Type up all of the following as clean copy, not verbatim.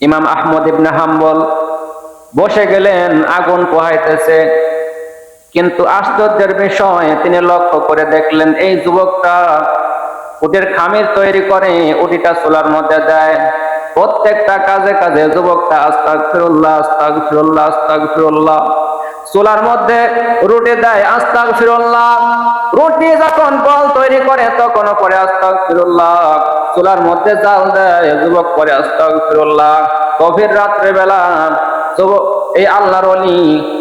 ইমাম আহমদ ইবনে হাম্বল বসে গেলেন, আগুন পোহাইতেছে। কিন্তু আশ্চর্যের বিষয়, তিনি লক্ষ্য করে দেখলেন এই যুবকটা উটের খামির তৈরি করে উটিটা চুলার মধ্যে দেয়। প্রত্যেকটা কাজে কাজে যুবকটা আস্তাগফিরুল্লাহ আস্তাগফিরুল্লাহ আস্তাগফিরুল্লাহ। চুলার মধ্যে রুটি দেয়, আস্তাগফিরুল্লাহ। রুটি যখন বল তৈরি করে তখন পরে আস্তাগফিরুল্লাহ। চুলার মধ্যে জাল দেয়, যুবক পরে আস্তাগফিরুল্লাহ। গভীর রাত্রে বেলা যুবক এই আল্লাহর ওলি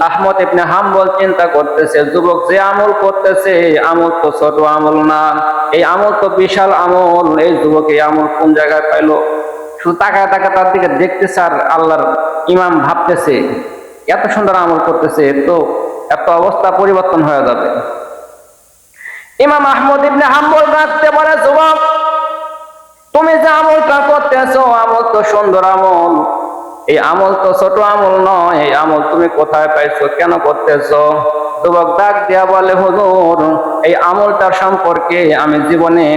আহমদ ইবনে হাম্বল চিন্তা করতেছে, যুবক যে আমল করতেছে আমল তো ছোট আমল না, এই আমল তো বিশাল আমল। এই যুবক এই আমল কোন জায়গায় পাইলো? শুধু তাকায় তাকায় তার দিকে দেখতেছে আর আল্লাহর ইমাম ভাবতেছে এত সুন্দর আমল করতেছে, তো এত অবস্থা পরিবর্তন হয়ে যাবে। ইমাম আহমদ ইবনে হাম্বল রাখতে পারে, যুবক তুমি যে আমলটা করতেছো আমল তো সুন্দর আমল, এই আমল তো ছোট আমল নয়, এই আমল তুমি কোথায় পাইছো, কেন করতেছো? যুবক ডাক দিয়া বলে, হুজুর এই আমলটার সম্পর্কে আমি জীবনে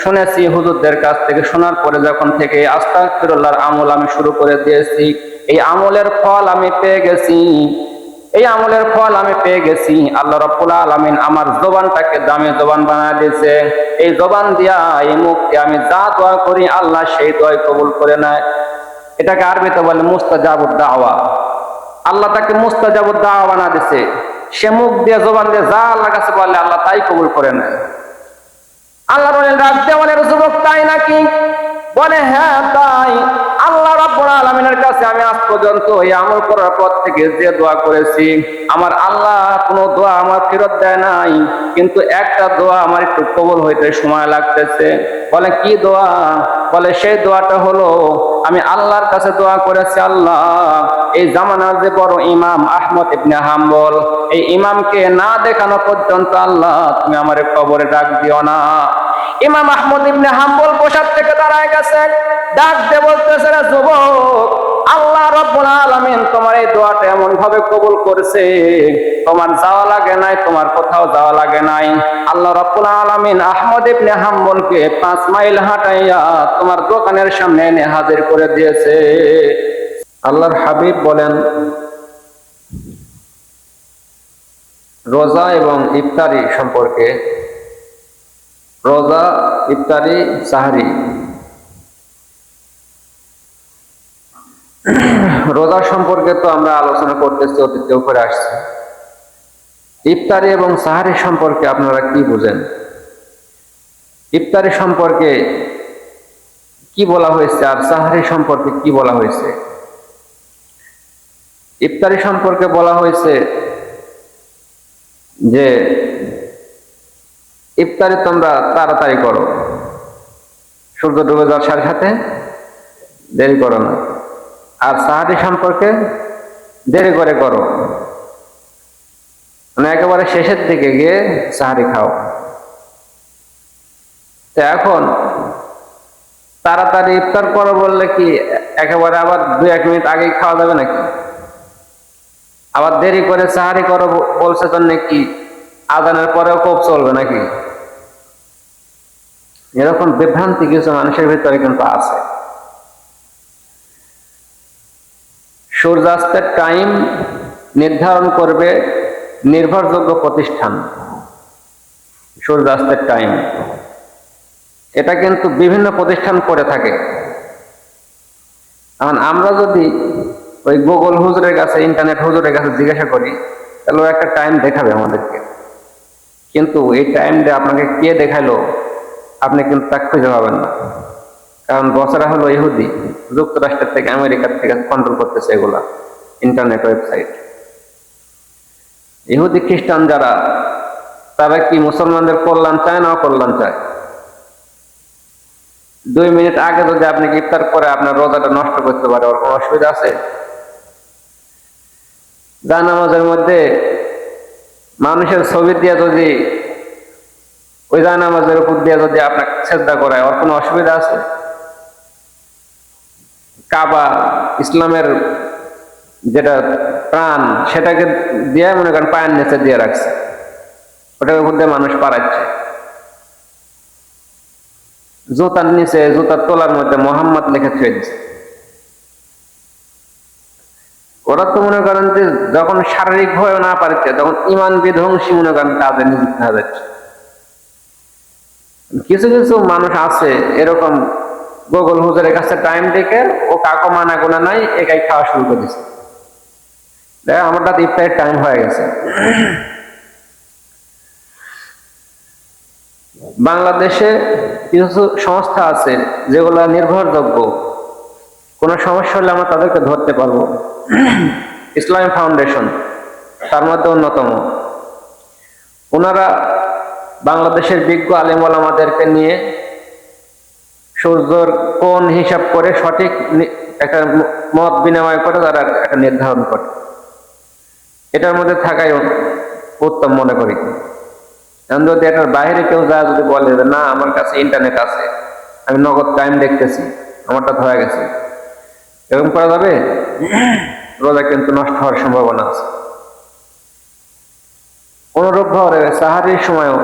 শুনেছি, হুজুরদের কাছ থেকে শোনার পরে যখন থেকে আস্তাগফিরুল্লাহর আমল আমি শুরু করে দিয়েছি, এই আমলের ফল আমি পেয়ে গেছি। এই আমলের ফল আমি পেয়ে গেছি। আল্লাহ রাব্বুল আলামিন আমার জবানটাকে দামি জবান বানায় দিয়েছে। এই জবান দিয়া এই মুখ দিয়ে আমি যা দোয়া করি আল্লাহ সেই দোয়া কবুল করে নেয়। এটাকে আরবিতে বলে মুস্তাজাবুদ দাওয়া। আল্লাহ তাকে মুস্তাজাবুদ দাওয়া বানা দিয়েছে। সে মুখ দিয়ে জবান দিয়ে যা আল্লাহ কাছে বলে আল্লাহ তাই কবুল করে নেয়। আল্লাহর ওলি ডাক দিয়ে বলে, যুবক তাই নাকি? বলে হ্যাঁ তাই। আল্লাহ রাব্বুল আলামিনের কাছে আমি আজ পর্যন্ত এই আমল করার পর থেকে যে দোয়া করেছি, আমার আল্লাহ কোনো দোয়া আমার ফেরত দেয় নাই, কিন্তু একটা দোয়া আমার একটু কবুল হইতে সময় লাগতেছে। বলে কি দোয়া? বলে সেই দোয়াটা হলো আমি আল্লাহর কাছে দোয়া করেছি, আল্লাহ এই জামানার যে বড় ইমাম আহমদ ইবনে হাম্বল, এই ইমামকে না দেখানো পর্যন্ত আল্লাহ তুমি আমার কবরে ডাক দিও না। ইমাম আহমদ ইবনে হাম্বল বসার থেকে দাঁড়ায় গেছে, ডাক দিয়ে বলতেছে, যুবক আল্লাহ রাব্বুল আলামিন তোমার এই দোয়াটা এমন ভাবে কবুল করেছে, তোমার যাওয়া লাগে নাই, তোমার কোথাও যাওয়া লাগে নাই। আল্লাহ রাব্বুল আলামিন আহমদ ইবনে হাম্বলকে 5 মাইল হাঁটাইয়া তোমার দোকানের সামনে এনে হাজির করে দিয়েছে। আল্লাহর হাবিব বলেন, রোজা এবং ইফতারি সম্পর্কে, রোজা, ইফতারি, সাহরি। রোজা সম্পর্কে তো আমরা আলোচনা করতেছি, অতীতেও করে আসছি। ইফতারি এবং সাহরি সম্পর্কে আপনারা কি বুঝেন? ইফতারি সম্পর্কে কি বলা হয়েছে আর সাহরি সম্পর্কে কি বলা হয়েছে? ইফতারি সম্পর্কে বলা হয়েছে যে ইফতারি তোমরা তাড়াতাড়ি করো, সূর্য ডুবে যাওয়ার সাথে সাথে দেরি করো না। আর সাহারি সম্পর্কে দেরি করে করো, মানে একেবারে শেষের দিকে গিয়ে সাহারি খাও। তো এখন তাড়াতাড়ি ইফতার করো বললে কি একেবারে আবার 2-1 মিনিট আগেই খাওয়া যাবে নাকি? আবার দেরি করে সাহারি করো বলছে তো নাকি আজানের পরেও কোপ চলবে নাকি? এরকম বিভ্রান্তি কিছু মানুষের ভিতরে কিন্তু আছে। সূর্যাস্তের টাইম নির্ধারণ করবে নির্ভরযোগ্য প্রতিষ্ঠান। সূর্যাস্তের টাইম এটা কিন্তু বিভিন্ন প্রতিষ্ঠান করে থাকে। এখন আমরা যদি ওই গুগল হুজুরের কাছে, ইন্টারনেট হুজুরের কাছে জিজ্ঞাসা করি, তাহলে ও একটা টাইম দেখাবে আমাদেরকে, কিন্তু এই টাইমটা আপনাকে কে দেখালো আপনি কিন্তু তা খুঁজে পাবেন না। কারণ বছরা হলো ইহুদি, যুক্তরাষ্ট্রের থেকে, আমেরিকার থেকে কন্ট্রোল করতেছে এগুলা ইন্টারনেট ওয়েবসাইট। ইহুদি খ্রিস্টান যারা, তারা কি মুসলমানদের কল্যাণ চায় না অকল্যাণ চায়? 2 মিনিট আগে যদি আপনি ইফতার করে আপনার রোজাটা নষ্ট করতে পারে, ওর কোনো অসুবিধা আছে? জায়নামাজের মধ্যে মানুষের ছবি দিয়ে যদি ওই জায়নামাজের উপর দিয়ে যদি আপনাকে সেজদা করায়, ওর কোনো অসুবিধা আছে? কাবা, ইসলামের যেটা প্রাণ, সেটাকে দিয়ে মনে করেন পায়ের নিচে দিয়ে রাখছে, ওটার উপর দিয়ে মানুষ পারাচ্ছে। জুতার নিচে, জুতার তোলার মধ্যে মোহাম্মদ লিখে ছুঁয়ে দিচ্ছে। ওরা তো মনে করেন যে যখন শারীরিক ভাবে না পারছে তখন ইমান বিধ্বংসী মনে করেন কাজে নিযুক্ত হয়ে যাচ্ছে। কিছু কিছু মানুষ আছে এরকম, গোগল হুজুরের কাছে টাইম দেখে ও কাকো মানা গোনা নাই, একাই খাওয়া শুরু করে দিচ্ছে। দেখ আমার রাত ইফতারের টাইম হয়ে গেছে। বাংলাদেশে কিছু সংস্থা আছে যেগুলো নির্ভরযোগ্য, কোনো সমস্যা হলে আমরা তাদেরকে ধরতে পারবো। ইসলামী ফাউন্ডেশন তার মধ্যে অন্যতম। ওনারা বাংলাদেশের বিজ্ঞ আলেম ওলামাদেরকে নিয়ে সূর্যের কোণ হিসাব করে সঠিক একটা মত বিনিময় করে তারা একটা নির্ধারণ করে। এটার মধ্যে থাকাই উত্তম মনে করি। যদি এটার বাইরে কেউ যায়, যদি বলে যে না আমার কাছে ইন্টারনেট আছে, আমি নগদ টাইম দেখতেছি, আমারটা হয়ে গেছে, এরকম করা যাবে? রোজা কিন্তু নষ্ট হওয়ার সম্ভাবনা আছে। অনুরূপ ভাবে সাহারির সময়ও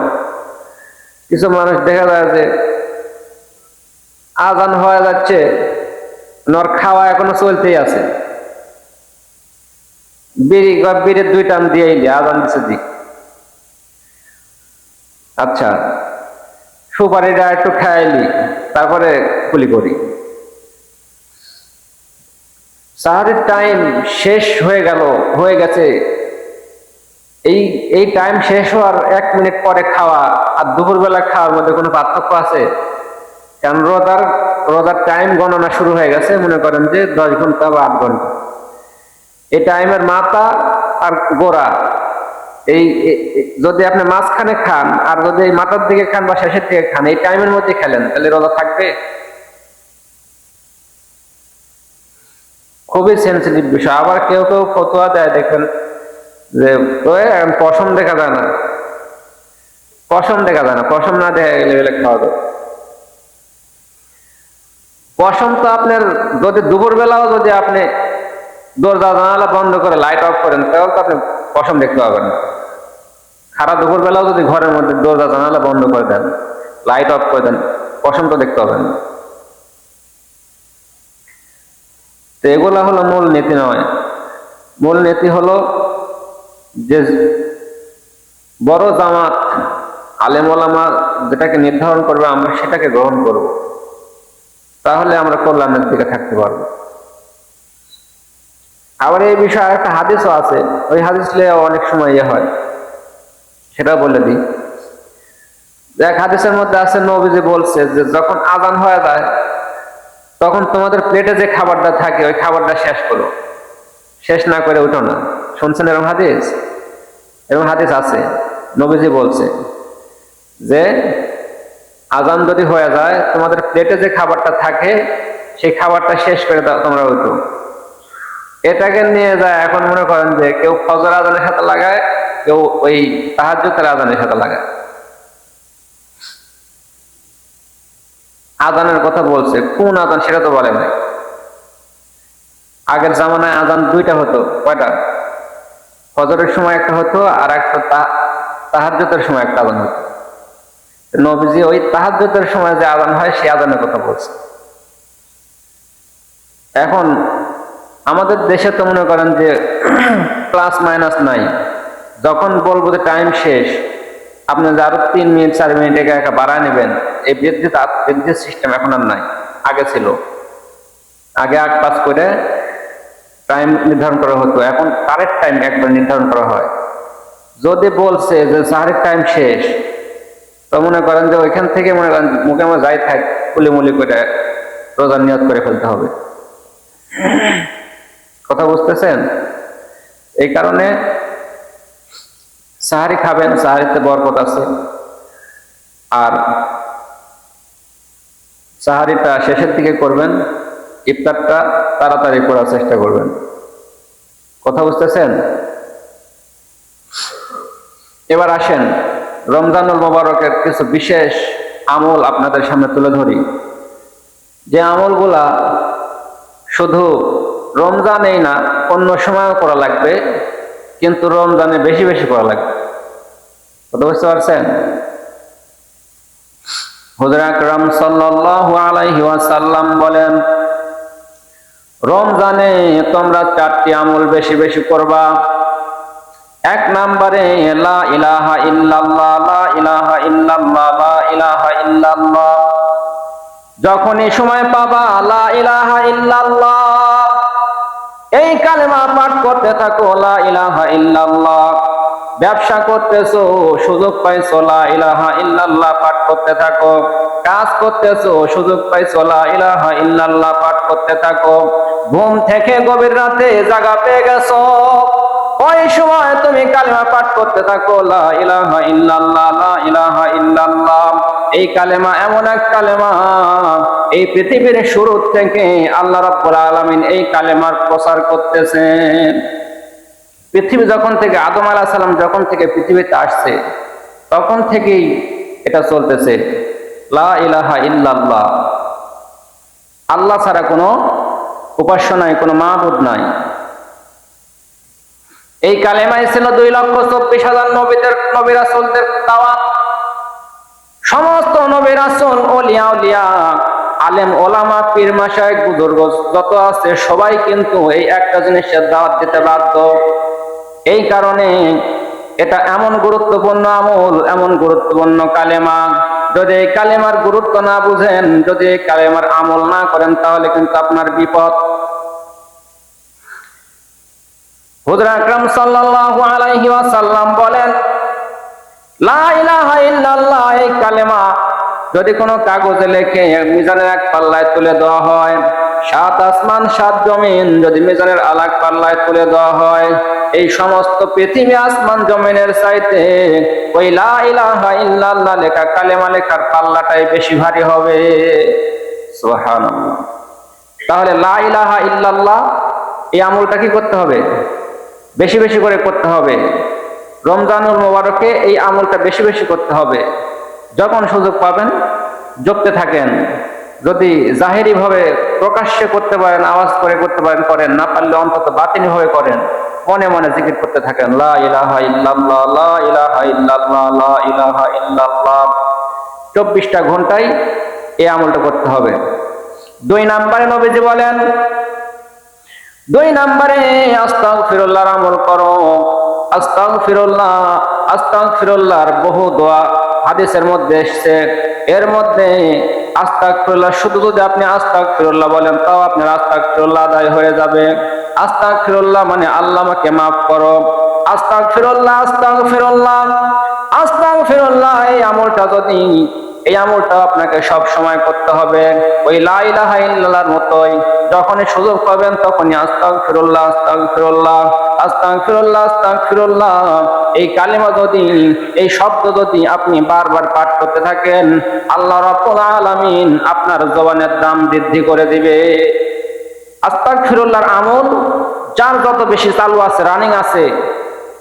কিছু মানুষ দেখা যায় যে আজান হয়ে যাচ্ছে, নর খাওয়া এখনো চলতেই আছে, বিড়ির 2 টান দিয়ে আজান দিচ্ছে দিক, আচ্ছা সুপারিটা একটু খাইলি তারপরে কুলি করি। সাহারির টাইম শেষ হয়ে গেছে, এই টাইম শেষ হওয়ার 1 মিনিট পরে খাওয়া আর দুপুরবেলা খাওয়ার মধ্যে কোনো পার্থক্য আছে? কারণ রোজার টাইম গণনা শুরু হয়ে গেছে, মনে করেন যে 10 ঘন্টা বা 8 ঘন্টা। এই টাইমের মাথা আর গোড়া, এই যদি আপনি মাঝখানে খান আর যদি এই মাথার দিকে খান বা শেষের দিকে খান, এই টাইমের মধ্যে খেলেন, তাহলে রোজা থাকবে? খুবই সেন্সিটিভ বিষয়। আবার কেউ কেউ ফতোয়া দেয়, দেখেন যে পশম দেখা যায় না, পশম না দেখা গেলে খাওয়া যাবে। পশম তো আপনার যদি দুপুর বেলাও যদি আপনি দরজা জানালা বন্ধ করে লাইট অফ করেন, তাহলে তো আপনি পশম দেখতে পাবেন না। সারা দুপুর বেলাও যদি ঘরের মধ্যে দরজা জানালা বন্ধ করে দেন, লাইট অফ করে দেন, পশম তো দেখতে পাবেন না। তো এগুলা হলো মূল নীতি নয়। মূল নীতি হলো যে বড় জামাত আলেম ওলামা যেটাকে নির্ধারণ করবে আমরা সেটাকে গ্রহণ করব, তাহলে আমরা কল্যাণের দিকে থাকতে পারবো। আবার এই বিষয়ে একটা হাদিসও আছে, ওই হাদিস নিয়ে অনেক সময় হয়, সেটাও বলে দিই। এক হাদিসের মধ্যে আছে, নবীজি বলছে যে যখন আজান হয়ে যায় তখন তোমাদের প্লেটে যে খাবারটা থাকে ওই খাবারটা শেষ করো, শেষ না করে উঠো না। শুনছেন এরকম হাদিস? এরকম হাদিস আছে, নবীজি বলছে যে আজান যদি হয়ে যায় তোমাদের প্লেটে যে খাবারটা থাকে সেই খাবারটা শেষ করে দাও, তোমরা উঠো। এটাকে নিয়ে যায় এখন মনে করেন যে কেউ ফজর আজানের সাথে লাগায়, কেউ ওই তাহাজ্জুদের আজানের সাথে লাগায়। আজানের কথা বলছে, কোন আজান সেটা তো বলে নাই। আগের জামানায় আজান 2টা হতো, কয়টা? ফজরের সময় একটা হতো আর একটা তাহাজ্জুদের সময় একটা আজান হতো। নবীজি ওই তাহাজ্জুদের সময় যে আজান হয় সেই আজানের কথা বলছে। এখন আমাদের দেশে তো মনে করেন যে প্লাস মাইনাস নাই, যখন বলবো যে টাইম শেষ আপনি আরো 3 মিনিট 4 মিনিট একা বাড়ায় নেবেন, এই বৃদ্ধির সিস্টেম এখন আর নাই। আগে ছিল, আগে 8-5 করে টাইম নির্ধারণ করা হতো, এখন কারেক্ট টাইম একবার নির্ধারণ করা হয়। যদি বলছে যে সাহারির টাইম শেষ, তো মনে করেন যে ওইখান থেকে মনে করেন মুখে আমার যাই থাক কুলিমুলি করে রোজার নিয়ত করে ফেলতে হবে। কথা বুঝতেছেন? এই কারণে সাহারি খাবেন, সাহারিতে বরকত আছে, আর সাহারিটা শেষের দিকে করবেন, ইফতারটা তাড়াতাড়ি করার চেষ্টা করবেন। কথা বুঝতেছেন? এবার আসেন রমজানুল মোবারকের কিছু বিশেষ আমল আপনাদের সামনে তুলে ধরি, যে আমলগুলা শুধু রমজানেই না অন্য সময়ও করা লাগবে, কিন্তু রমজানে বেশি বেশি করা লাগবে। কথা বুঝতে পারছেন? হুজুর আকরাম সাল্লাল্লাহু আলাইহি ওয়াসাল্লাম বলেন, রমজানে তোমরা 4টি আমল বেশি বেশি করবা। 1 নম্বরে লা ইলাহা ইল্লাল্লাহ, লা ইলাহা ইল্লাল্লাহ, লা ইলাহা ইল্লাল্লাহ। যখনই সময় পাবা লা ইলাহা ইল্লাল্লাহ এই কালেমা পাঠ করতে থাকো, লা ইলাহা ইল্লাল্লাহ। ব্যবসা করতেছো, সুযোগ পাইছো, লা ইলাহা ইল্লাল্লাহ পাঠ করতে থাকো। কাজ করতেছো, সুযোগ পাইছো, লা ইলাহা ইল্লাল্লাহ পাঠ করতে থাকো। ঘুম থেকে গভীর রাতে জাগা পেয়ে গেছো, ওই সময় তুমি কালেমা পাঠ করতে থাকো, লা ইলাহা ইল্লাল্লাহ, লা ইলাহা ইল্লাল্লাহ। এই কালেমা এমন এক কালেমা, এই পৃথিবীর শুরু থেকে আল্লাহ রাব্বুল আলামিন এই কালেমার প্রচার করতেছেন। পৃথিবী যখন থেকে আদম আলাইহিস সালাম যখন থেকে পৃথিবীতে আসছে তখন থেকেই এটা চলতেছে, লা ইলাহা ইল্লাল্লাহ। আল্লাহ ছাড়া কোনো উপাস্য নাই, কোনো মাবুদ নাই। এই কালেমাই ছিল 2,24,000 নবী রাসূলদের দাওয়াত। সমস্ত নবী রাসূল, ওলিয়া উলিয়া, আলেম ওলামা, পীর মাশায়েখ, বুজুর্গ যত আছে সবাই কিন্তু এই একটা জিনিসের দাওয়াত দিতে বাধ্য। এই কারণে এটা এমন গুরুত্বপূর্ণ আমল, এমন গুরুত্বপূর্ণ কালেমা। যদি এই কালেমার গুরুত্ব না বুঝেন, যদি এই কালেমার আমল না করেন, তাহলে কিন্তু আপনার বিপদ। হুজুর আকরাম সাল্লাল্লাহু আলাইহি ওয়াসাল্লাম বলেন, লা ইলাহা ইল্লাল্লাহ এই কালেমা যদি কোনো কাগজে লিখে মিজানের এক পাল্লায় তুলে দেওয়া হয়, 7 আসমান 7 জমিন যদি মিজানের আলাক পাল্লায় তুলে দেওয়া হয়, এই সমস্ত পৃথিবী আসমান জমিনের চাইতে ওই লা ইলাহা ইল্লাল্লাহ লেখা কালেমা লেখার পাল্লাটাই বেশি ভারী হবে। সুবহানাল্লাহ। তাহলে লা ইলাহা ইল্লাল্লাহ এই আমলটা কি করতে হবে? বেশি বেশি করে করতে হবে। রমজানুল মুবারকে এই আমলটা বেশি বেশি করতে হবে। যখন সুযোগ পাবেন জপতে থাকেন। যদি জাহেরি ভাবে প্রকাশ্যে করতে পারেন, আওয়াজ করে করতে পারেন করেন, না পারলে অন্তত বাতিনি ভাবে করেন, মনে মনে জিকির করতে থাকেন, লা ইলাহা ইল্লাল্লাহ, লা ইলাহা ইল্লাল্লাহ, লা ইলাহা ইল্লাল্লাহ। 24টা ঘন্টায় এই আমলটা করতে হবে। 2 নম্বরে নবীজি বলেন, 2 নম্বরে আস্তাগফিরুল্লাহর আমল করো। আস্তাগফিরুল্লাহ, আস্তাগফিরুল্লাহর বহু দোয়া হাদিসের মধ্যে এসেছে। এর মধ্যে আস্তাগফিরুল্লাহ, শুধু যদি আপনি আস্তাগফিরুল্লাহ বলেন তাও আপনার আস্তাগফিরুল্লাহ আদায় হয়ে যাবে। আস্তাগফিরুল্লাহ মানে আল্লাহ আমাকে মাফ করো। আস্তাগফিরুল্লাহ, আস্তাগফিরুল্লাহ, আস্তাগফিরুল্লাহ এই আমলটা আপনাকে সব সময় করতে হবে। ওই লা ইলাহা ইল্লাল্লাহর মতোই যখনই সুযোগ পাবেন তখনই আস্তাগফিরুল্লাহ, আস্তাগফিরুল্লাহ, আস্তাগফিরুল্লাহ, আস্তাগফিরুল্লাহ এই কালিমা যদি, এই শব্দ যদি আপনি বারবার পাঠ করতে থাকেন, আল্লাহ রাব্বুল আলামিন আপনার জবানের দাম বৃদ্ধি করে দিবে। আস্তাগফিরুল্লাহর আমল যার যত বেশি চালু আছে, রানিং আছে,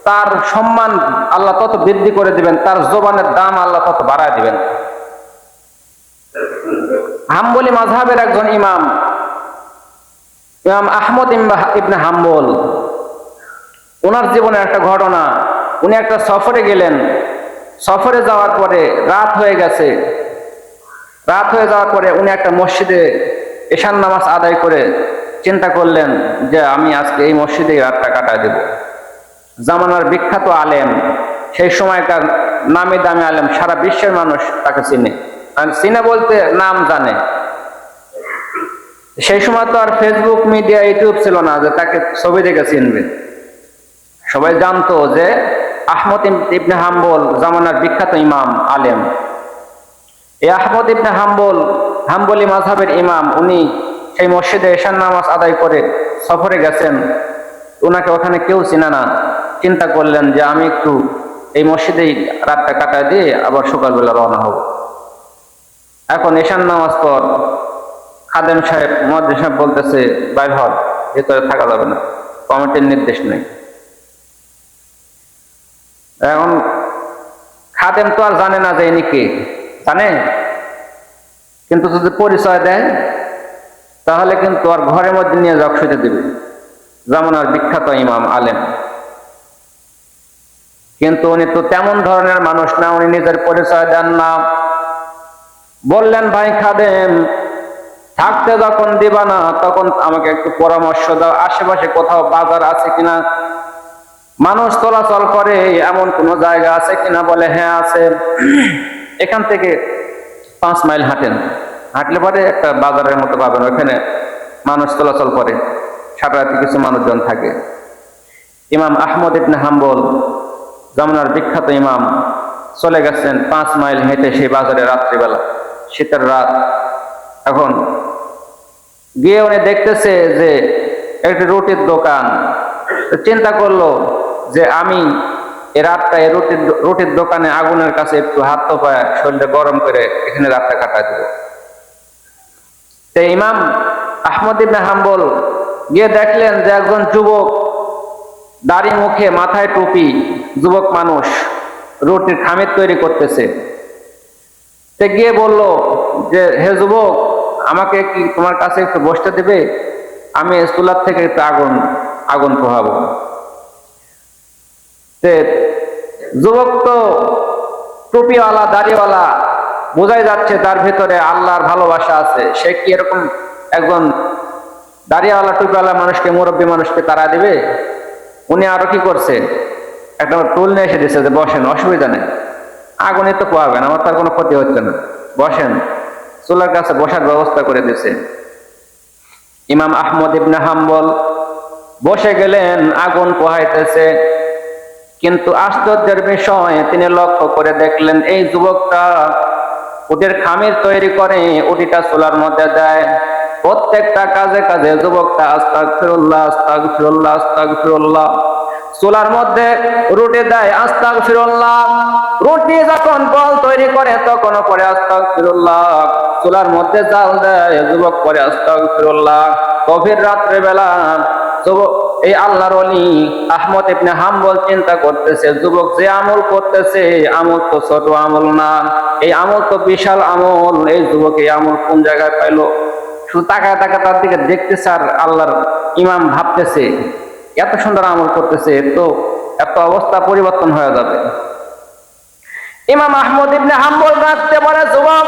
তার সম্মান আল্লাহ তত বৃদ্ধি করে দিবেন, তার জবানের দাম আল্লাহ তত বাড়ায় দিবেন। হাম্বলি মাযহাবের একজন ইমাম আহমদ ইবনে হাম্বল, ওনার জীবনের একটা ঘটনা। উনি একটা সফরে গেলেন। সফরে যাওয়ার পরে রাত হয়ে গেছে। রাত হয়ে যাওয়ার পরে উনি একটা মসজিদে এশার নামাজ আদায় করে চিন্তা করলেন যে আমি আজকে এই মসজিদে রাতটা কাটায় দেব। জামানার বিখ্যাত আলেম, সেই সময়কার নামি দামি আলেম, সারা বিশ্বের মানুষ তাকে চিনে। চিনে বলতে নাম জানে। সেই সময় তো আর ফেসবুক, মিডিয়া, ইউটিউব ছিল না যে তাকে ছবি দেখে চিনবে। সবাই জানতো যে আহমদ ইবনে হাম্বল জামানার বিখ্যাত ইমাম আলেম। এই আহমদ ইবনে হাম্বল, হাম্বলি মাযহাবের ইমাম, উনি সেই মসজিদে এশার নামাজ আদায় করে সফরে গেছেন। ওনাকে ওখানে কেউ চিনে না। চিন্তা করলেন যে আমি একটু এই মসজিদেই রাতটা কাটায় দিয়ে আবার সকালবেলা রওনা হব। এখন এশার নামাজ পর খাদেম সাহেব, মুয়াজ্জিন সাহেব বলতেছে, বাইর হন, ভেতরে থাকা যাবে না, কমিটির নির্দেশ নেই। এখন খাদেম তো আর জানে না যে ইনি কে, জানে? কিন্তু যদি পরিচয় দেয় তাহলে কিন্তু আর ঘরের মধ্যে নিয়ে শুতে দেবে। জামানার বিখ্যাত ইমাম আলেম, কিন্তু উনি তো তেমন ধরনের মানুষ না, উনি নিজের পরিচয় দেন না। বললেন, ভাই খাদেম, থাকতে যখন দিবা না তখন আমাকে একটু পরামর্শ দাও, আশেপাশে কোথাও বাজার আছে কিনা, মানুষ চলাচল করে এমন কোনো জায়গা আছে কিনা। বলে হ্যাঁ আছে, এখান থেকে 5 মাইল হাঁটেন, হাঁটলে পরে একটা বাজারের মতো পাবেন, ওখানে মানুষ চলাচল করে, সারা রাতে কিছু মানুষজন থাকে। ইমাম আহমদ ইবনে হাম্বল, জামানার বিখ্যাত ইমাম, চলে গেছেন 5 মাইল হেঁটে সেই বাজারে রাত্রিবেলা, শীতের রাত। এখন গিয়ে উনি দেখতেছে যে একটি রুটির দোকান। চিন্তা করলো যে আমি এই রাতটা এই রুটির দোকানে আগুনের কাছে একটু হাত তো পায় শরীরটা গরম করে এখানে রাতটা কাটা দেব। তো ইমাম আহমদ ইবনে হাম্বল গিয়ে দেখলেন যে একজন যুবক, দাড়ি মুখে, মাথায় টুপি, যুবক মানুষ রুটির খামির তৈরি করতেছে। সে গিয়ে বলল যে হে যুবক, আমাকে কি তোমার কাছে একটু বসতে দেবে, আমি চুলার থেকে একটু আগুন পোহাবো। যুবক তো টুপিওয়ালা, দাড়িওয়ালা, বোঝাই যাচ্ছে তার ভিতরে আল্লাহর ভালোবাসা আছে। সে কি এরকম একজন দাড়িওয়ালা টুপিওয়ালা মানুষকে, মুরব্বী মানুষকে তাড়া দিবে? উনি আরো কি করছে, একটা টুল নিয়ে এসে দিচ্ছে যে বসেন, অসুবিধা নেই, আগুনে তো পোহাবেন, আমার তার কোনো ক্ষতি হচ্ছে না, বসেন। চুলার কাছে বসার ব্যবস্থা করে দিয়েছে। ইমাম আহমদ ইবনে হাম্বল বসে গেলেন, আগুন পোহাইতেছে। কিন্তু আশ্চর্যের বিষয়, তিনি লক্ষ্য করে দেখলেন এই যুবকটা উটের খামির তৈরি করে উটিটা চুলার মধ্যে দেয়। প্রত্যেকটা কাজে কাজে যুবকটা আস্তাগফিরুল্লাহ, আস্তাগফিরুল্লাহ, আস্তাগফিরুল্লাহ। চুলার মধ্যে রুটি দেয়, আস্তাগফিরুল্লাহ। রুটি যখন বল তৈরি করে তখন পরে আস্তাগফিরুল্লাহ। চুলার মধ্যে জাল দেয়, যুবক পরে আস্তাগফিরুল্লাহ। গভীর রাত্রে বেলা যুবক, এই আল্লাহর ওলি আহমদ ইবনে হাম্বল চিন্তা করতেছে, যুবক যে আমল করতেছে আমল তো ছোট আমল না, এই আমল তো বিশাল আমল। এই যুবক এই আমল কোন জায়গায় পাইলো? শুধু তাকায় তাকায় তার দিকে দেখতেছে আর আল্লাহর ইমাম ভাবতেছে এত সুন্দর আমল করতেছে, তো এত অবস্থা পরিবর্তন হয়ে যাবে। ইমাম আহমদ ইবনে হাম্বল রাখতে পারে, যুবক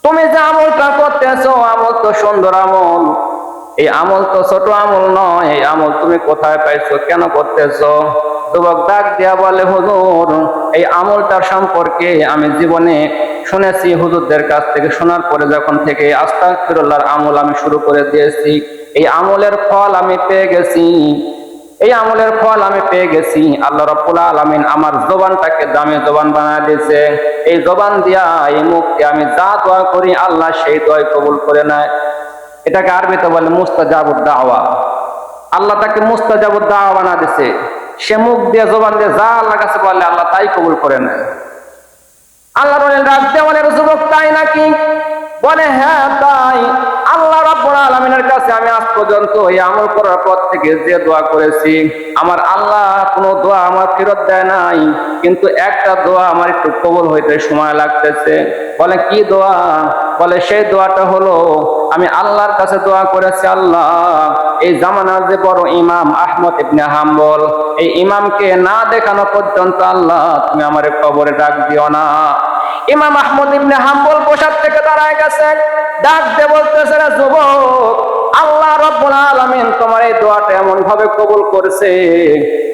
তুমি যে আমলটা করতেছো আমল তো সুন্দর আমল, এই আমল তো ছোট আমল নয়, এই আমল তুমি কোথায় পাইছো, কেন করতেছো? যুবক ডাক দিয়া বলে, হুজুর এই আমলটার সম্পর্কে আমি জীবনে শুনেছি, হুজুরদের কাছ থেকে শোনার পরে যখন থেকে আস্তাগফিরুল্লাহর আমল আমি শুরু করে দিয়েছি, এই আমলের ফল আমি পেয়ে গেছি, এই আমলের ফল আমি পেয়ে গেছি। আল্লাহ রাব্বুল আলামিন আমার জবানটাকে দামি জবান বানায় দিয়েছে, এই জবান দিয়া, এই মুখ দিয়ে আমি যা দোয়া করি আল্লাহ সেই দোয়া কবুল করে নেয়। এটাকে আরবিতে বলে মুস্তাজাবুদ দাওয়া। আল্লাহ তাকে মুস্তাজাবুদ দাওয়া বানা দিয়েছে, সে মুখ দিয়ে, জবান দিয়ে যা আল্লাহর কাছে বলে আল্লাহ তাই কবুল করে নেয়। আল্লাহর ওলি ডাক দিয়ে বলে, যুবক তাই নাকি? বলে হ্যাঁ তাই। আল্লাহ রাব্বুল আলামিনের কাছে আমি আজ পর্যন্ত এই আমল করার পর থেকে যে দোয়া করেছি, আমার আল্লাহ কোনো দোয়া আমার ফেরত দেয় নাই, কিন্তু একটা দোয়া আমার একটু কবুল হইতে সময় লাগতেছে। বলে কি দোয়া? বলে সেই দোয়াটা হলো আমি আল্লাহর কাছে দোয়া করেছি, আল্লাহ এই জামানার যে বড় ইমাম আহমদ ইবনে হাম্বল, এই ইমামকে না দেখানো পর্যন্ত আল্লাহ তুমি আমার কবরে ডাক দিও না। ইমাম আহমদ ইবনে হাম্বল বসার থেকে দাঁড়ায় গেছে, ডাক দিয়ে বলতেছে, যুবক আল্লাহ রাব্বুল আলামিন তোমার এই দোয়াটা এমন ভাবে কবুল করেছে,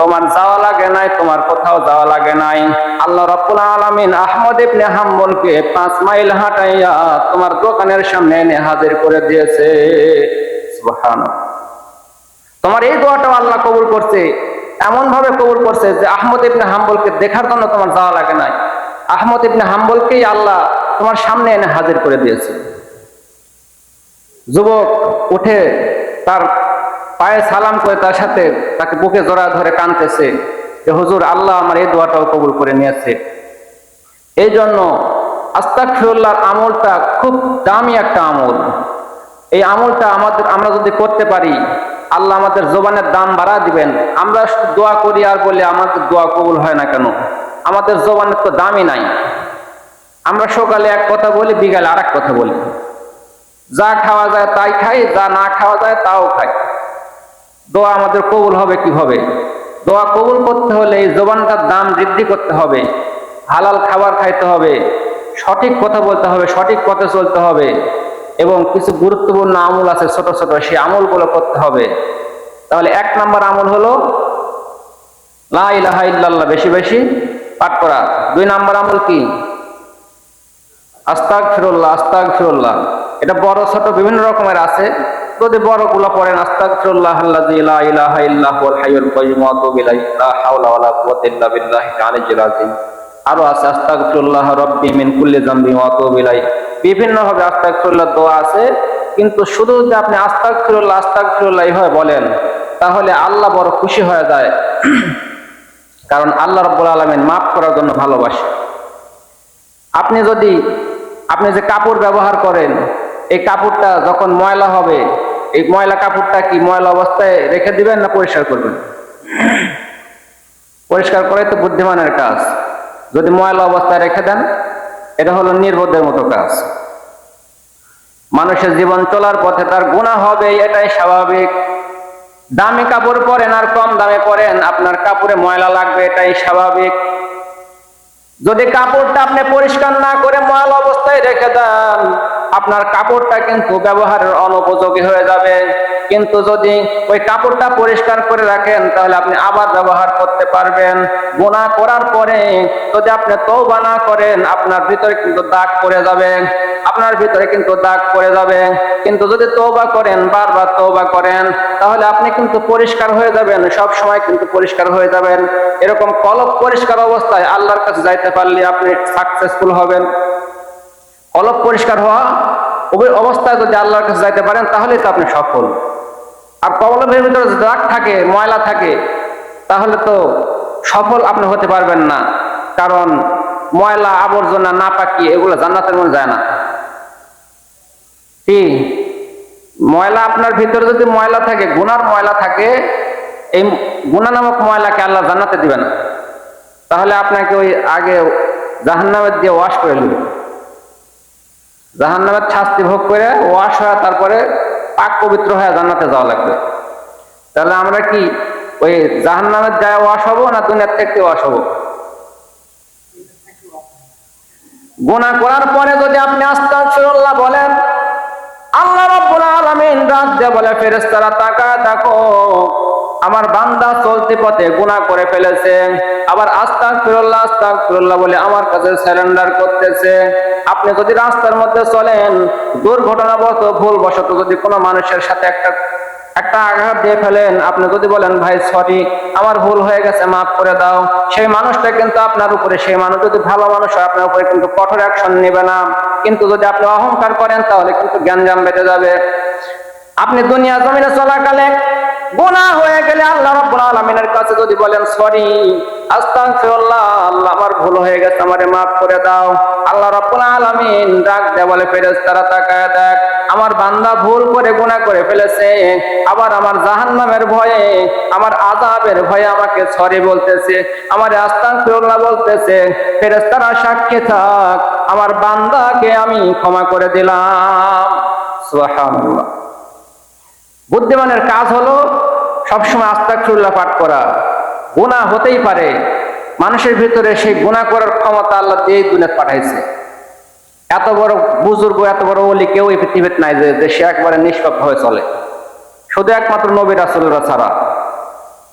তোমার যাওয়া লাগে নাই, তোমার কোথাও যাওয়া লাগে নাই। আল্লাহ রাব্বুল আলামিন আহমদ ইবনে হাম্বলকে 5 মাইল হাঁটাইয়া তোমার দোকানের সামনে এনে হাজির করে দিয়েছে। সুবহানাল্লাহ। তোমার এই দোয়াটাও আল্লাহ কবুল করছে, এমন ভাবে কবুল করছে যে আহমদ ইবনে হাম্বলকে দেখার জন্য তোমার যাওয়া লাগে নাই, আহমদ ইবনে হাম্বলকেই আল্লাহ তোমার সামনে এনে হাজির করে দিয়েছে। যুবক উঠে তার পায়ে সালাম করে তার সাথে তাকে বুকে জড়া ধরে কাঁদতেছে যে হুজুর আল্লাহ আমার এই দোয়াটাও কবুল করে নিয়েছে। এই জন্য আস্তাগফিরুল্লাহর আমলটা খুব দামি একটা আমল। এই আমলটা আমরা যদি করতে পারি আল্লাহ আমাদের জবানের দাম বাড়া দিবেন। আমরা দোয়া করি আর বলি আমাদের দোয়া কবুল হয় না কেন? আমাদের জবানের তো দামই নাই। আমরা সকালে এক কথা বলি, বিকালে আর এক কথা বলি, যা খাওয়া যায় তাই খাই, যা না খাওয়া যায় তাও খাই। দোয়া আমাদের কবুল হবে কিভাবে? দোয়া কবুল করতে হলে এই জবানটার দাম বৃদ্ধি করতে হবে, হালাল খাবার খাইতে হবে, সঠিক কথা বলতে হবে, সঠিক পথে চলতে হবে। এবং কিছু গুরুত্বপূর্ণ আমল আছে ছোট ছোট, সেই আমলগুলো করতে হবে। তাহলে 1 নম্বর আমল হলো লা ইলাহা ইল্লাল্লাহ বেশি বেশি পাঠ করা। 2 নম্বর আমল কি? আস্তাগফিরুল্লাহ, আস্তাগফিরুল্লাহ। এটা বড় ছোট বিভিন্ন রকমের আছে। যদি বড়গুলো পড়েন আস্তাগফিরুল্লাহাল্লাযী লা ইলাহা ইল্লা হুয়াল হাইয়ুল কাইয়্যুম ওয়া আতুবু ইলাইহি লা হাওলা ওয়ালা কুওয়াতা ইল্লা বিল্লাহিল আলিয়্যিল আযীম। আরো আছে আস্তাগফিরুল্লাহ রাব্বি মিন কুল্লি যামবি ওয়া আতুবু ইলাইহি। বিভিন্ন ভাবে আস্তাগফিরুল্লাহ দোয়া আছে, কিন্তু শুধু যদি আপনি আস্তাগফিরুল্লাহ আস্তাগফিরুল্লাহ এইভাবে বলেন তাহলে আল্লাহ বড় খুশি হয়ে যায়। কারণ আল্লাহ রাব্বুল আলামিন মাফ করার জন্য ভালোবাসে। আপনি যে কাপড় ব্যবহার করেন, এই কাপড়টা যখন ময়লা হবে, এই ময়লা কাপড়টা কি ময়লা অবস্থায় রেখে দিবেন না পরিষ্কার করবেন? পরিষ্কার করাই তো বুদ্ধিমানের কাজ। যদি ময়লা অবস্থায় রেখে দেন, এটা হলো নির্বোধের মতো কাজ। মানুষের জীবন চলার পথে তার গুনাহ হবে, এটাই স্বাভাবিক। দামি কাপড় পরেন আর কম দামে পরেন, আপনার কাপড়ে ময়লা লাগবে, এটাই স্বাভাবিক। যদি কাপড়টা আপনি পরিষ্কার না করে ময়লা অবস্থায় রেখে দেন, আপনার কাপড়টা কিন্তু ব্যবহারের অনুপযোগী হয়ে যাবে। কিন্তু যদি ওই কাপড়টা পরিষ্কার করে রাখেন তাহলে আপনি আবার ব্যবহার করতে পারবেন। গুনাহ করার পরে যদি আপনি তওবা না করেন, আপনার ভিতরে কিন্তু দাগ পড়ে যাবে, আপনার ভিতরে কিন্তু দাগ পড়ে যাবে। কিন্তু যদি তওবা করেন, বারবার তওবা করেন, তাহলে আপনি কিন্তু পরিষ্কার হয়ে যাবেন, সব সময় কিন্তু পরিষ্কার হয়ে যাবেন। এরকম কলব পরিষ্কার অবস্থায় আল্লাহর কাছে যাইতে পারলে আপনি সাকসেসফুল হবেন। কলব পরিষ্কার হওয়া ওই অবস্থায় যদি আল্লাহর কাছে যাইতে পারেন তাহলেই তো আপনি সফল। আর কলবের ভিতরে যদি দাগ থাকে, ময়লা থাকে, তাহলে তো সফল আপনি হতে পারবেন না। কারণ ময়লা আবর্জনা নাপাকি এগুলো জান্নাতের মধ্যে যায় না। কি ময়লা আপনার ভিতরে যদি ময়লা থাকে, গুনার ময়লা থাকে, এই গুনাহ নামক ময়লাকে আল্লাহ জান্নাতে দিবে না। তাহলে আপনাকে ওই আগে জাহান্নামের দিয়ে ওয়াশ করে নেবে, জাহান্নামের শাস্তি ভোগ করে ওয়াশ হয়ে তারপরে পাক পবিত্র হয়ে জান্নাতে যাওয়া লাগবে। তাহলে আমরা কি ওই জাহান্নামের যায় ওয়াশ হবো না দুনিয়ার থেকে ওয়াশ হবো? গুনাহ করার পরে যদি আপনি আস্তাগফিরুল্লাহ বলেন, আল্লাহ রাব্বুল আলামিন ডাক দিয়ে বলে, ফেরেশতারা তাকায় দেখো, আমার বান্দা চলতি পথে গুনাহ করে ফেলেছে, আবার আস্তাগফিরুল্লাহ আস্তাগফিরুল্লাহ বলে আমার কাছে সারেন্ডার করতেছে। আপনি যদি রাস্তার মধ্যে চলেন, দুর্ঘটনাবশত ভুলবশত যদি কোনো মানুষের সাথে একটা আঘাত দিয়ে ফেলেন, আপনি যদি বলেন ভাই সরি, আমার ভুল হয়ে গেছে, মাফ করে দাও, সেই মানুষটা কিন্তু আপনার উপরে, সেই মানুষ যদি ভালো মানুষ হয় আপনার উপরে কিন্তু কঠোর অ্যাকশন নেবে না। কিন্তু যদি আপনি অহংকার করেন তাহলে কিন্তু গ্যাঞ্জাম বেঁধে যাবে। আপনি দুনিয়া জমিনে চলাকালে গুনাহ হয়ে গেলে আল্লাহ রাব্বুল আলামিনের কাছে যদি বলেন সরি, আস্তাগফিরুল্লাহ, আল্লাহ আমার ভুল হয়ে গেছে, আমারে মাফ করে দাও, আল্লাহ রাব্বুল আলামিন ডাক দিয়ে বলে, ফেরেশতারা তাকায় দেখ, আমার বান্দা ভুল করে গুনাহ করে ফেলেছে, আবার আমার জাহান্নামের ভয়ে, আমার আযাবের ভয়ে আমাকে সরি বলতেছে, আমারে আস্তাগফিরুল্লাহ বলতেছে। ফেরেশতারা সাক্ষী থাক, আমার বান্দাকে আমি ক্ষমা করে দিলাম। সুবহানাল্লাহ। বুদ্ধিমানের কাজ হলো সবসময় আস্তাগফিরুল্লাহ পাঠ করা। গুনাহ হতেই পারে, মানুষের ভিতরে সেই গুনাহ করার ক্ষমতা আল্লাহ দিয়ে দুনিয়াতে পাঠাইছে। এত বড় বুজুর্গ, এত বড় ওলি কেউ এই পৃথিবীতে নাই যে সে একবারে নিষ্পাপ হয়ে চলে, শুধু একমাত্র নবী রাসূলরা ছাড়া।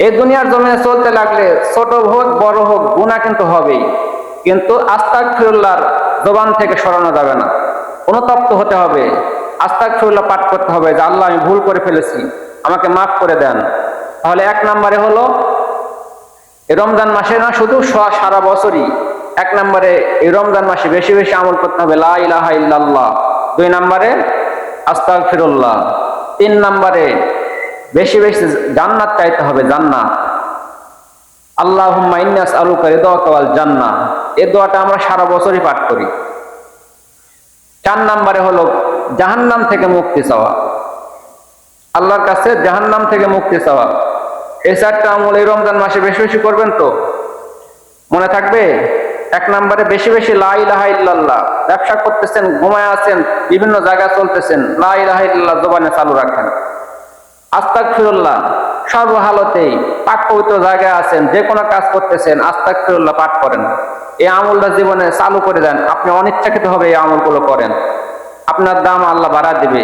এই দুনিয়ার জমিনে চলতে লাগলে ছোট হোক বড় হোক গুনাহ কিন্তু হবেই, কিন্তু আস্তাগফিরুল্লাহর জবান থেকে সরানো যাবে না, অনুতপ্ত হতে হবে, আস্তাগফিরুল্লাহ পাঠ করতে হবে যে আল্লাহ আমি ভুল করে ফেলেছি, আমাকে মাফ করে দেন। তাহলে 1 নম্বরে হলো এই রমজান মাসে না, শুধু সারা বছরই 1 নম্বরে এই রমজান মাসে বেশি বেশি আমল করতে হবে লা ইলাহা ইল্লাল্লাহ। 2 নম্বরে আস্তাগফিরুল্লাহ। 3 নম্বরে বেশি বেশি জান্নাত চাইতে হবে, জান্নাত। আল্লাহুম্মা ইন্নী আসআলুকা রিদাকা ওয়াল জান্নাহ, এই দোয়াটা আমরা সারা বছরই পাঠ করি। 4 নম্বরে হলো জাহান্নাম থেকে মুক্তি চাওয়া, আল্লাহর কাছে জাহান্নাম থেকে মুক্তি চাওয়া। এই 4টা আমল এই রমজান মাসে বেশি বেশি করবেন তো মনে থাকবে। 1 নম্বরে বেশি বেশি লা ইলাহা ইল্লাল্লাহ। ব্যবসা করতেছেন, ঘুমায় আছেন, বিভিন্ন জায়গায় চলতেছেন, লা ইলাহা ইল্লাল্লাহ জবানে চালু রাখেন। আস্তাগফিরুল্লাহ সর্বহালতেই, পাক পবিত্র জায়গায় আছেন, যে কোনো কাজ করতেছেন, আস্তাগফিরুল্লাহ পাঠ করেন। এই আমলটা জীবনে চালু করে দেন, আপনি অনিচ্ছাকৃত হবে এই আমলগুলো করেন। আপনার দাম আল্লাহ বাড়া দিবে।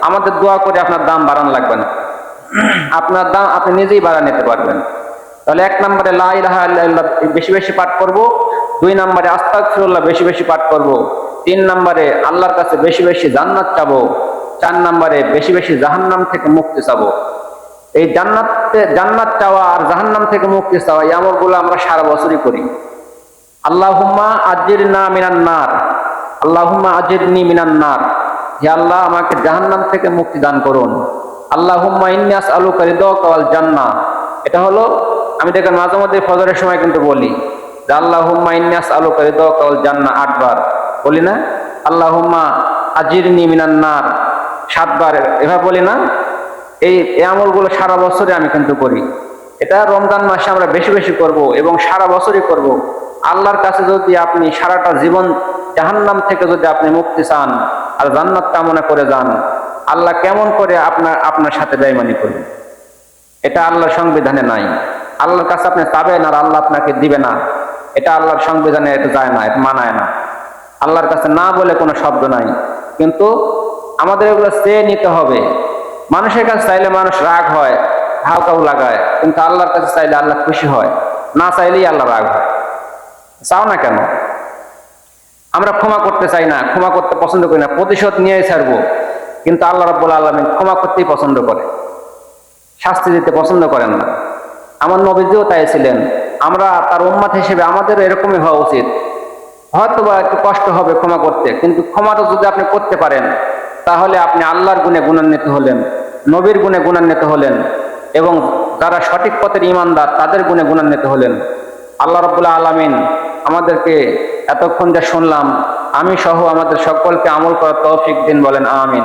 আমাদের দোয়া করে আপনার দাম বাড়ানো লাগবে না, আপনার দাম আপনি নিজেই বাড়া নিতে পারবেন। তাহলে 1 নম্বরে লা ইলাহা ইল্লাল্লাহ বেশি বেশি পাঠ করব, 2 নম্বরে আস্তাগফিরুল্লাহ বেশি বেশি পাঠ করব, 3 নম্বরে আল্লাহর কাছে বেশি বেশি জান্নাত চাবো, 4 নম্বরে বেশি বেশি জাহান্নাম থেকে মুক্তি চাবো। এই জান্নাত চাওয়া আর জাহান্নাম থেকে মুক্তি চাওয়া এই আমলগুলো আমরা সারা বছরই করি। আল্লাহুম্মা আজিরনা মিনান নার, আল্লাহুম্মা আজিরনি মিনান নার, হে আল্লাহ আমাকে জাহান্নাম থেকে মুক্তি দান করুন। আল্লাহুম্মা ইন্নী আসআলুকা রিদাকা ওয়াল জান্নাহ, এটা হলো আমি দেখেন মাঝে মধ্যে ফজরের সময় কিন্তু বলি যে আল্লাহুম্মা ইন্নী আসআলুকা রিদাকা ওয়াল জান্নাহ 8 বার বলি না, আল্লাহুম্মা আজিরনি মিনান নার 7 বার এভাবে বলি না। এই আমলগুলো সারা বছরে আমি কিন্তু করি। এটা রমজান মাসে আমরা বেশি বেশি করব এবং সারা বছরই করব। আল্লাহর কাছে যদি আপনি সারাটা জীবন জাহান্নাম থেকে যদি আপনি মুক্তি চান আর জান্নাত কামনা করে যান, আল্লাহ কেমন করে আপনার সাথে বেঈমানি করবেন? এটা আল্লাহর সংবিধানে নাই। আল্লাহর কাছে আপনি চাবেন আর আল্লাহ আপনাকে দিবে না, এটা আল্লাহর সংবিধানে এটা যায় না, এটা মানায় না। আল্লাহর কাছে না বলে কোনো শব্দ নাই, কিন্তু আমাদের এগুলো চেয়ে নিতে হবে। মানুষের কাছে চাইলে মানুষ রাগ হয়, হাউকাউ লাগায়, কিন্তু আল্লাহর কাছে চাইলে আল্লাহ খুশি হয়, না চাইলেই আল্লাহ রাগ হয়। চাও না কেন? আমরা ক্ষমা করতে চাই না, ক্ষমা করতে পছন্দ করি না, প্রতিশোধ নিয়েই ছাড়বো, কিন্তু আল্লাহ রাব্বুল আলামিন ক্ষমা করতেই পছন্দ করে, শাস্তি দিতে পছন্দ করেন না। আমার নবীজিও তাই ছিলেন। আমরা তার উম্মত হিসেবে আমাদের এরকমই হওয়া উচিত। হয়তো বা একটু কষ্ট হবে ক্ষমা করতে, কিন্তু ক্ষমাটা যদি আপনি করতে পারেন তাহলে আপনি আল্লাহর গুণে গুণান্বিত হলেন, নবীর গুণে গুণান্বিত হলেন, এবং যারা সঠিক পথের ঈমানদার তাদের গুণে গুণান্বিত হলেন। আল্লাহ রাব্বুল আলামিন আমাদেরকে এতক্ষণ যা শুনলাম, আমি সহ আমাদের সকলকে আমল করার তৌফিক দিন, বলেন আমিন।